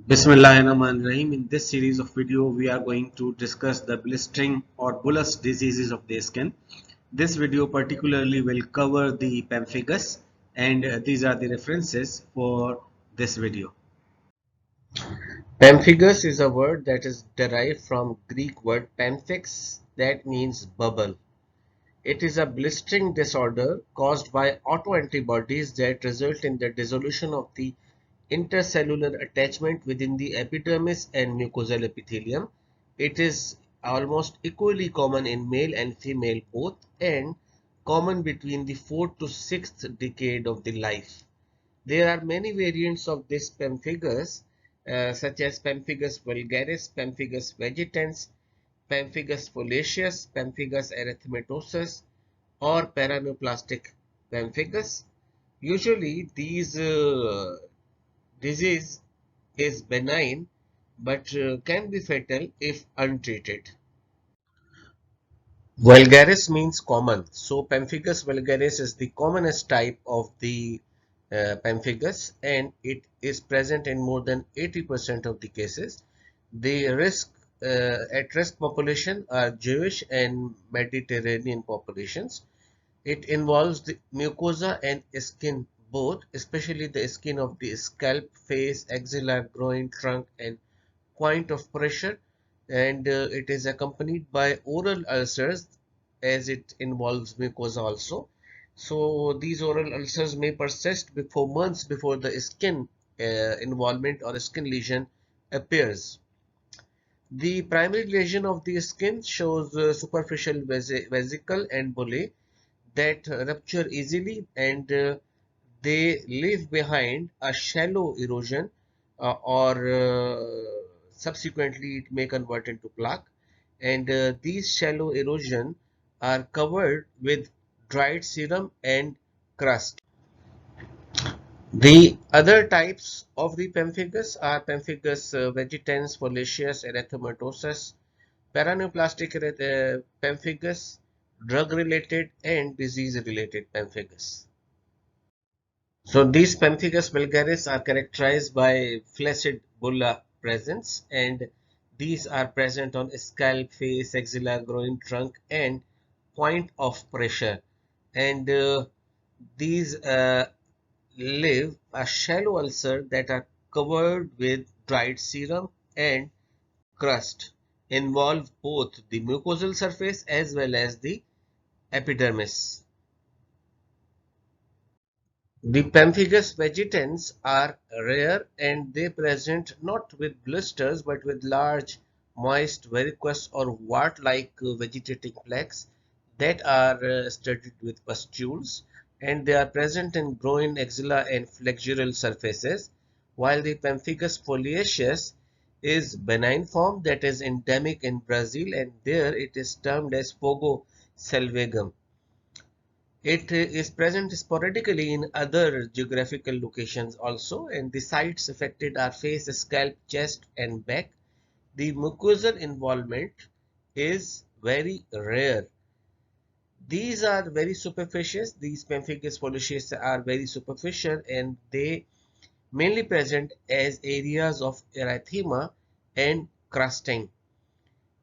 Bismillahirrahmanirrahim. In this series of video, we are going to discuss the blistering or bullous diseases of the skin. This video particularly will cover the pemphigus, and these are the references for this video. Pemphigus is a word that is derived from Greek word pemphix, that means bubble. It is a blistering disorder caused by autoantibodies that result in the dissolution of the intercellular attachment within the epidermis and mucosal epithelium. It is almost equally common in male and female both, and common between the 4th to 6th decade of the life. There are many variants of this pemphigus, such as Pemphigus vulgaris, Pemphigus vegetans, Pemphigus foliaceus, Pemphigus erythematosus, or paraneoplastic pemphigus. Usually, these disease is benign but can be fatal if untreated. Vulgaris means common. So Pemphigus vulgaris is the commonest type of the pemphigus, and it is present in more than 80% of the cases. The at risk population are Jewish and Mediterranean populations. It involves the mucosa and skin both, especially the skin of the scalp, face, axilla, groin, trunk, and point of pressure, and it is accompanied by oral ulcers as it involves mucosa also. So these oral ulcers may persist for months before the skin involvement or skin lesion appears. The primary lesion of the skin shows superficial vesicle and bullae that rupture easily, and they leave behind a shallow erosion, or subsequently it may convert into plaque, and these shallow erosion are covered with dried serum and crust. The other types of the pemphigus are Pemphigus vegetans, foliaceus, erythematosus, paraneoplastic pemphigus, drug-related and disease-related pemphigus. So these Pemphigus vulgaris are characterized by flaccid bulla presence, and these are present on scalp, face, axilla, groin, trunk, and point of pressure. And these leave a shallow ulcer that are covered with dried serum and crust, involve both the mucosal surface as well as the epidermis. The Pemphigus vegetans are rare, and they present not with blisters but with large, moist, verrucous or wart-like vegetating plaques that are studded with pustules, and they are present in groin, axilla and flexural surfaces, while the Pemphigus foliaceus is benign form that is endemic in Brazil, and there it is termed as Fogo selvagum. It is present sporadically in other geographical locations also, and the sites affected are face, scalp, chest, and back. The mucosal involvement is very rare. These are very superficial. These Pemphigus foliaceus are very superficial, and they mainly present as areas of erythema and crusting.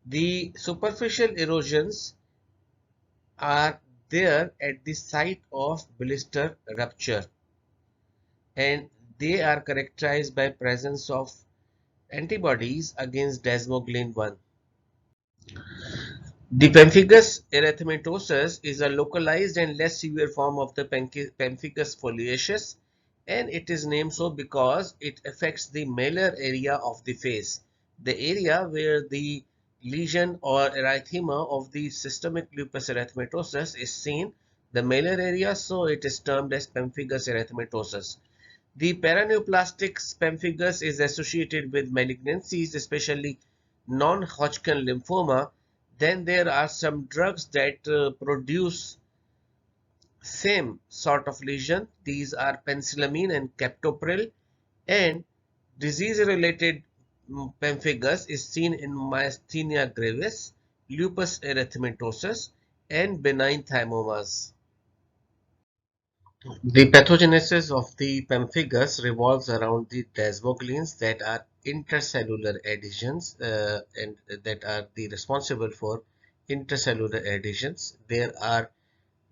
The superficial erosions are there at the site of blister rupture, and they are characterized by presence of antibodies against desmoglein 1. The pemphigus erythematosus is a localized and less severe form of the pemphigus foliaceus, and it is named so because it affects the malar area of the face, the area where the lesion or erythema of the systemic lupus erythematosus is seen, the malar area, so it is termed as pemphigus erythematosus. The paraneoplastic pemphigus is associated with malignancies, especially non-Hodgkin lymphoma. Then there are some drugs that produce same sort of lesion. These are penicillamine and captopril, and disease-related pemphigus is seen in myasthenia gravis, lupus erythematosus, and benign thymomas. The pathogenesis of the pemphigus revolves around the desmogleins that are intracellular adhesions and that are the responsible for intracellular adhesions. There are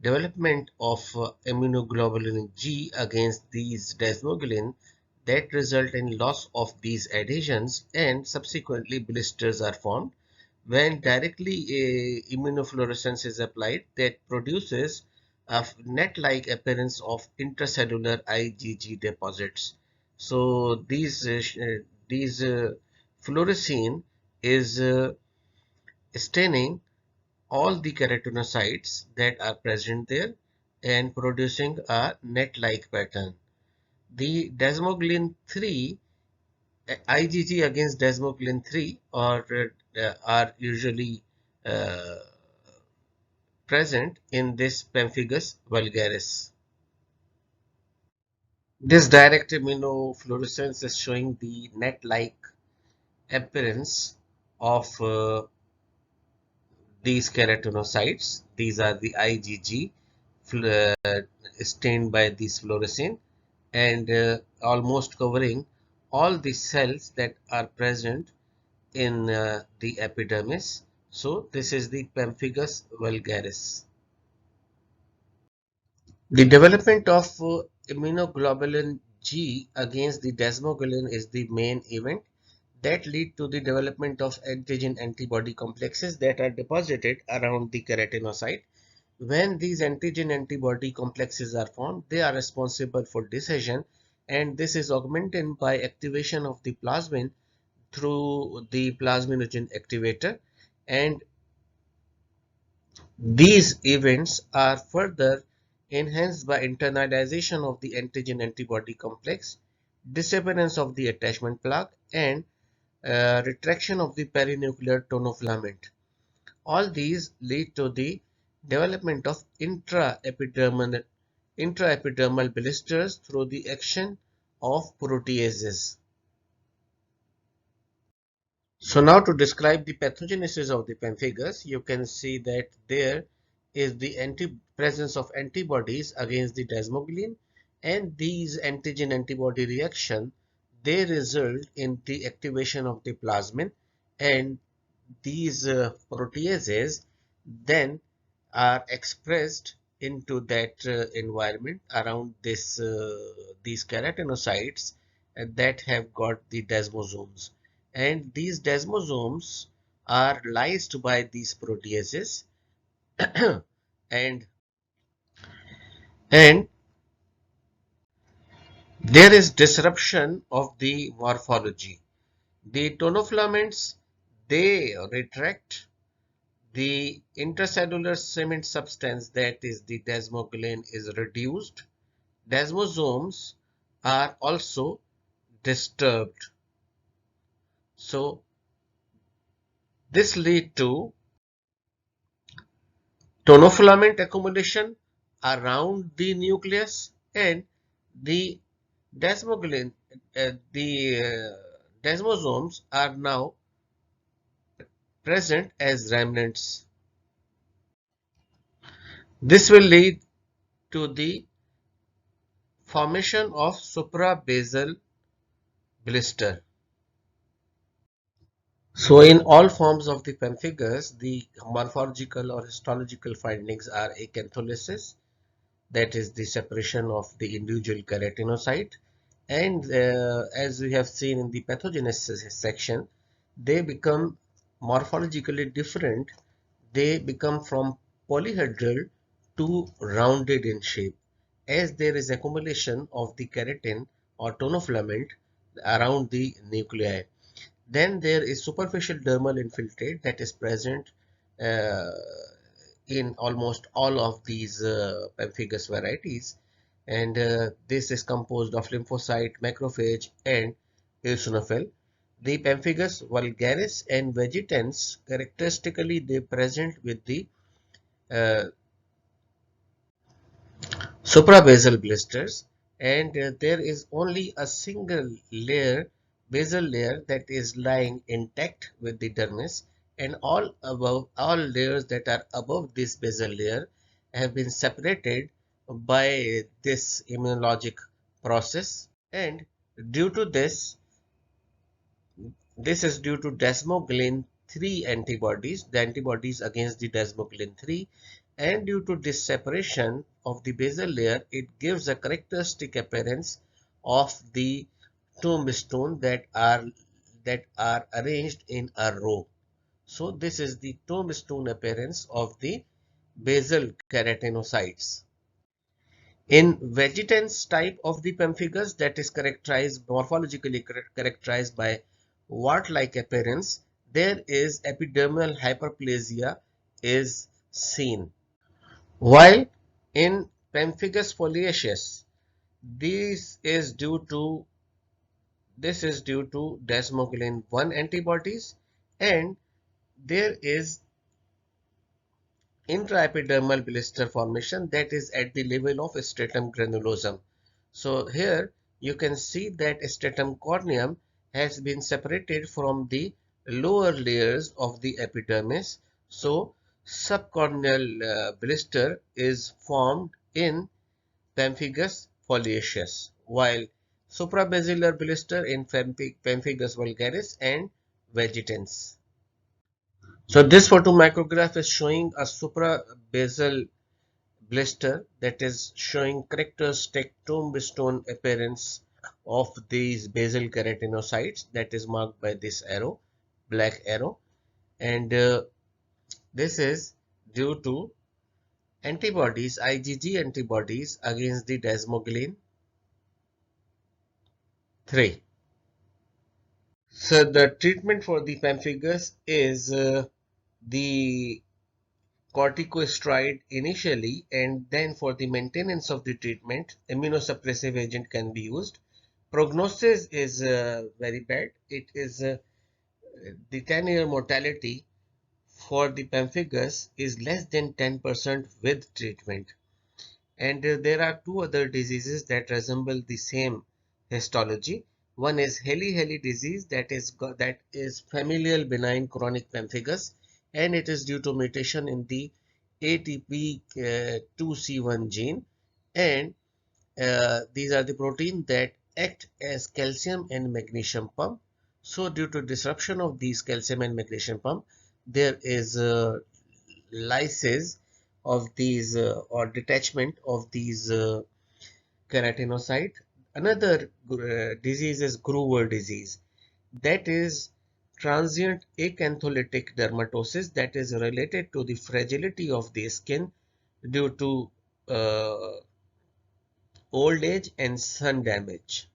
development of immunoglobulin G against these desmoglin that result in loss of these adhesions, and subsequently blisters are formed. When directly immunofluorescence is applied, that produces a net-like appearance of intracellular IgG deposits. So these fluorescein is staining all the keratinocytes that are present there and producing a net-like pattern. The desmoglin 3, IgG against desmoglin 3 are usually uh, present in this Pemphigus vulgaris. This direct immunofluorescence is showing the net-like appearance of these keratinocytes. These are the IgG stained by this fluorescein and almost covering all the cells that are present in the epidermis. So this is the Pemphigus vulgaris. The development of immunoglobulin G against the desmoglin is the main event that lead to the development of antigen antibody complexes that are deposited around the keratinocyte. When these antigen antibody complexes are formed, they are responsible for dissection, and this is augmented by activation of the plasmin through the plasminogen activator, and these events are further enhanced by internalization of the antigen antibody complex, disappearance of the attachment plaque, and retraction of the perinuclear tonofilament. All these lead to the development of intraepidermal blisters through the action of proteases. So now to describe the pathogenesis of the pemphigus, you can see that there is the presence of antibodies against the desmoglin, and these antigen antibody reaction, they result in the activation of the plasmin, and these proteases then are expressed into that environment around these keratinocytes that have got the desmosomes, and these desmosomes are lysed by these proteases and and there is disruption of the morphology. The tonofilaments, they retract. The intracellular cement substance, that is the desmoglin, is reduced. Desmosomes are also disturbed. So this lead to tonofilament accumulation around the nucleus, and the desmoglin, the desmosomes are now present as remnants. This will lead to the formation of suprabasal blister. So in all forms of the pemphigus, the morphological or histological findings are acantholysis, that is the separation of the individual keratinocyte, and as we have seen in the pathogenesis section, they become morphologically different. They become from polyhedral to rounded in shape, as there is accumulation of the keratin or tonofilament around the nuclei. Then there is superficial dermal infiltrate that is present uh, in almost all of these pemphigus varieties, and this is composed of lymphocyte, macrophage, and eosinophil. The pemphigus vulgaris and vegetans, characteristically they present with the uh, suprabasal blisters, and there is only a single layer, basal layer, that is lying intact with the dermis, and all layers that are above this basal layer have been separated by this immunologic process, and due to this This is due to desmoglein 3 antibodies, the antibodies against the desmoglein 3, and due to this separation of the basal layer, it gives a characteristic appearance of the tombstone that are arranged in a row. So this is the tombstone appearance of the basal keratinocytes. In vegetans type of the pemphigus, that is morphologically characterized by wart-like appearance, there is epidermal hyperplasia is seen. While in pemphigus foliaceus, this is due to desmoglein 1 antibodies, and there is intraepidermal blister formation that is at the level of stratum granulosum. So here you can see that stratum corneum has been separated from the lower layers of the epidermis. So subcorneal blister is formed in pemphigus foliaceus, while suprabasilar blister in pemphigus vulgaris and vegetans. So this photomicrograph is showing a suprabasal blister that is showing characteristic tombstone appearance of these basal keratinocytes, that is marked by this arrow, black arrow, and this is due to antibodies, IgG antibodies against the desmoglein 3. So the treatment for the pemphigus is the corticosteroid initially, and then for the maintenance of the treatment, immunosuppressive agent can be used. Prognosis is very bad. It is the 10-year mortality for the pemphigus is less than 10% with treatment. And there are two other diseases that resemble the same histology. One is Hailey-Hailey disease, that is familial benign chronic pemphigus, and it is due to mutation in the ATP2C1 gene, and these are the proteins that act as calcium and magnesium pump. So due to disruption of these calcium and magnesium pump, there is lysis of these or detachment of these keratinocyte. Another disease is Groover disease, that is transient acantholytic dermatosis, that is related to the fragility of the skin due to uh, old age and sun damage.